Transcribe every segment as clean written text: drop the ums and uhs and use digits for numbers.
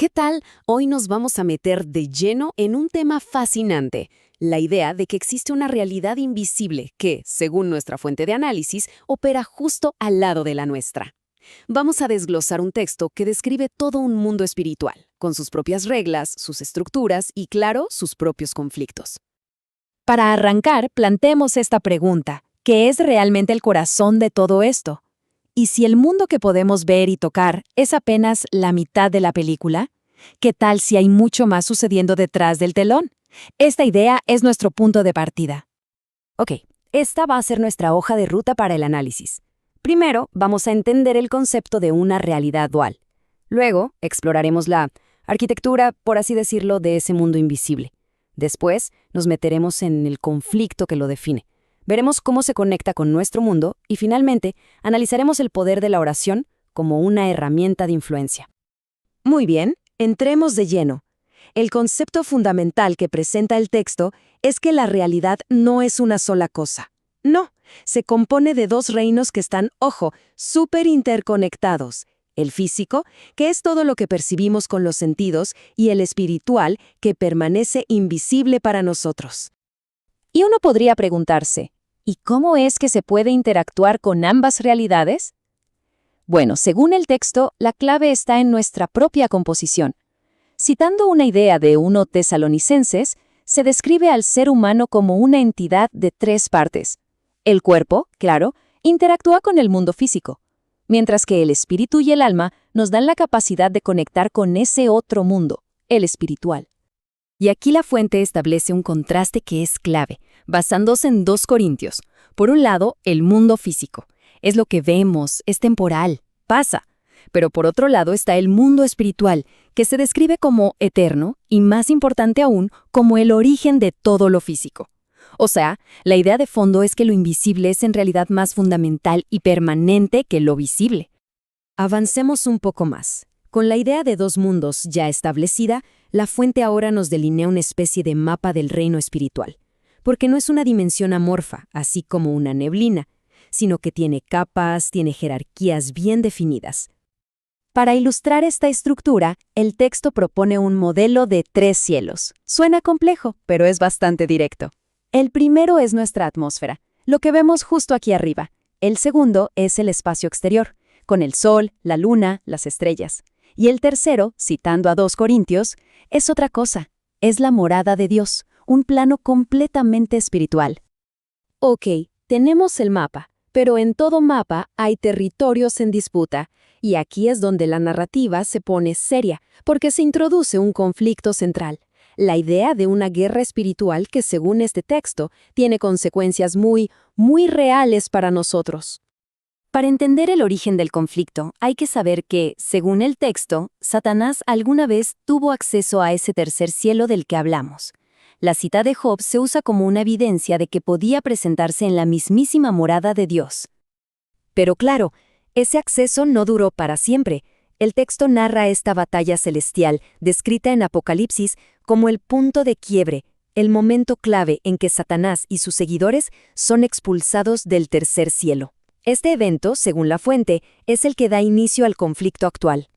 ¿Qué tal? Hoy nos vamos a meter de lleno en un tema fascinante, la idea de que existe una realidad invisible que, según nuestra fuente de análisis, opera justo al lado de la nuestra. Vamos a desglosar un texto que describe todo un mundo espiritual, con sus propias reglas, sus estructuras y, claro, sus propios conflictos. Para arrancar, planteemos esta pregunta: ¿qué es realmente el corazón de todo esto? ¿Y si el mundo que podemos ver y tocar es apenas la mitad de la película? ¿Qué tal si hay mucho más sucediendo detrás del telón? Esta idea es nuestro punto de partida. Ok, esta va a ser nuestra hoja de ruta para el análisis. Primero, vamos a entender el concepto de una realidad dual. Luego, exploraremos la arquitectura, por así decirlo, de ese mundo invisible. Después, nos meteremos en el conflicto que lo define. Veremos cómo se conecta con nuestro mundo y, finalmente, analizaremos el poder de la oración como una herramienta de influencia. Muy bien, entremos de lleno. El concepto fundamental que presenta el texto es que la realidad no es una sola cosa. No, se compone de dos reinos que están, ojo, súper interconectados. El físico, que es todo lo que percibimos con los sentidos, y el espiritual, que permanece invisible para nosotros. Y uno podría preguntarse, ¿y cómo es que se puede interactuar con ambas realidades? Bueno, según el texto, la clave está en nuestra propia composición. Citando una idea de 1 Tesalonicenses, se describe al ser humano como una entidad de 3 partes. El cuerpo, claro, interactúa con el mundo físico, mientras que el espíritu y el alma nos dan la capacidad de conectar con ese otro mundo, el espiritual. Y aquí la fuente establece un contraste que es clave, basándose en 2 Corintios. Por un lado, el mundo físico. Es lo que vemos, es temporal, pasa. Pero por otro lado está el mundo espiritual, que se describe como eterno y, más importante aún, como el origen de todo lo físico. O sea, la idea de fondo es que lo invisible es en realidad más fundamental y permanente que lo visible. Avancemos un poco más. Con la idea de 2 mundos ya establecida, la fuente ahora nos delinea una especie de mapa del reino espiritual, porque no es una dimensión amorfa, así como una neblina, sino que tiene capas, tiene jerarquías bien definidas. Para ilustrar esta estructura, el texto propone un modelo de 3 cielos. Suena complejo, pero es bastante directo. El primero es nuestra atmósfera, lo que vemos justo aquí arriba. El segundo es el espacio exterior, con el sol, la luna, las estrellas. Y el tercero, citando a 2 Corintios, es otra cosa. Es la morada de Dios, un plano completamente espiritual. Ok, tenemos el mapa, pero en todo mapa hay territorios en disputa. Y aquí es donde la narrativa se pone seria, porque se introduce un conflicto central. La idea de una guerra espiritual que, según este texto, tiene consecuencias muy reales para nosotros. Para entender el origen del conflicto, hay que saber que, según el texto, Satanás alguna vez tuvo acceso a ese tercer cielo del que hablamos. La cita de Job se usa como una evidencia de que podía presentarse en la mismísima morada de Dios. Pero claro, ese acceso no duró para siempre. El texto narra esta batalla celestial, descrita en Apocalipsis, como el punto de quiebre, el momento clave en que Satanás y sus seguidores son expulsados del tercer cielo. Este evento, según la fuente, es el que da inicio al conflicto actual.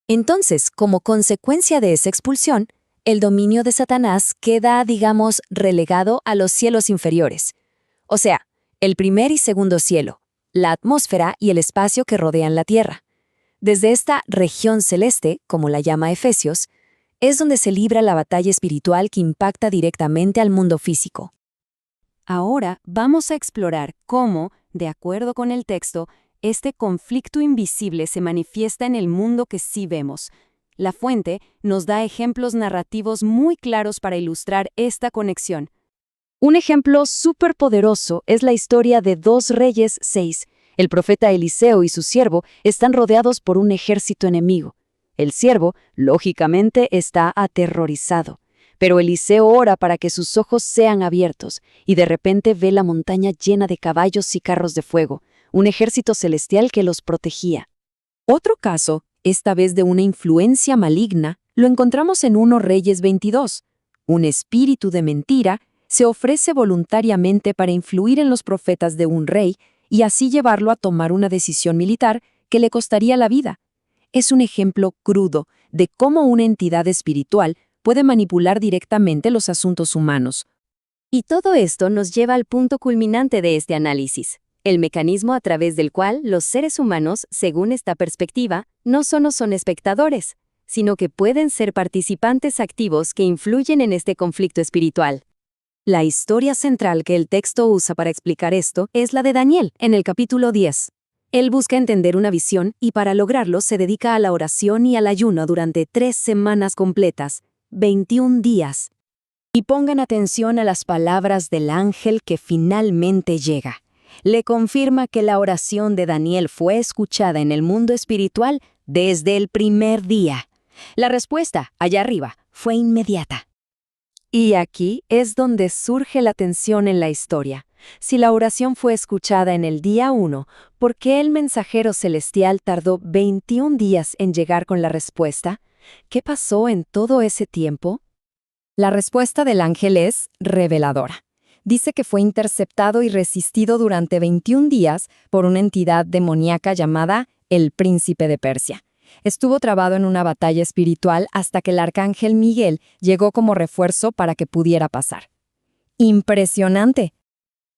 Entonces, como consecuencia de esa expulsión, el dominio de Satanás queda, digamos, relegado a los cielos inferiores. O sea, el primer y segundo cielo, la atmósfera y el espacio que rodean la Tierra. Desde esta región celeste, como la llama Efesios, es donde se libra la batalla espiritual que impacta directamente al mundo físico. Ahora vamos a explorar cómo, de acuerdo con el texto, este conflicto invisible se manifiesta en el mundo que sí vemos. La fuente nos da ejemplos narrativos muy claros para ilustrar esta conexión. Un ejemplo súper poderoso es la historia de 2 Reyes 6. El profeta Eliseo y su siervo están rodeados por un ejército enemigo. El siervo, lógicamente, está aterrorizado. Pero Eliseo ora para que sus ojos sean abiertos, y de repente ve la montaña llena de caballos y carros de fuego, un ejército celestial que los protegía. Otro caso, esta vez de una influencia maligna, lo encontramos en 1 Reyes 22. Un espíritu de mentira se ofrece voluntariamente para influir en los profetas de un rey y así llevarlo a tomar una decisión militar que le costaría la vida. es un ejemplo crudo de cómo una entidad espiritual puede manipular directamente los asuntos humanos. Y todo esto nos lleva al punto culminante de este análisis, el mecanismo a través del cual los seres humanos, según esta perspectiva, no solo son espectadores, sino que pueden ser participantes activos que influyen en este conflicto espiritual. La historia central que el texto usa para explicar esto es la de Daniel, en el capítulo 10. Él busca entender una visión y para lograrlo se dedica a la oración y al ayuno durante 3 semanas completas, 21 días. Y pongan atención a las palabras del ángel que finalmente llega. Le confirma que la oración de Daniel fue escuchada en el mundo espiritual desde el primer día. La respuesta, allá arriba, fue inmediata. Y aquí es donde surge la tensión en la historia. Si la oración fue escuchada en el día 1, ¿por qué el mensajero celestial tardó 21 días en llegar con la respuesta? ¿Qué pasó en todo ese tiempo? La respuesta del ángel es reveladora. Dice que fue interceptado y resistido durante 21 días por una entidad demoníaca llamada el Príncipe de Persia. Estuvo trabado en una batalla espiritual hasta que el arcángel Miguel llegó como refuerzo para que pudiera pasar. ¡Impresionante!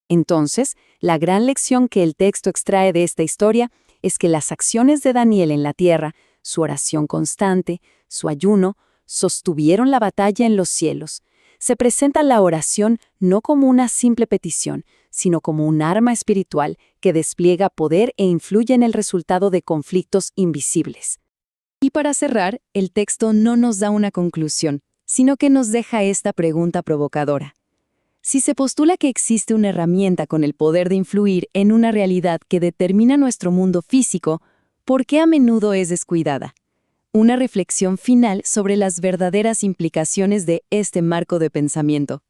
Entonces, la gran lección que el texto extrae de esta historia es que las acciones de Daniel en la tierra, su oración constante, su ayuno, sostuvieron la batalla en los cielos. Se presenta la oración no como una simple petición, sino como un arma espiritual que despliega poder e influye en el resultado de conflictos invisibles. Y para cerrar, el texto no nos da una conclusión, sino que nos deja esta pregunta provocadora. Si se postula que existe una herramienta con el poder de influir en una realidad que determina nuestro mundo físico, ¿por qué a menudo es descuidada? Una reflexión final sobre las verdaderas implicaciones de este marco de pensamiento.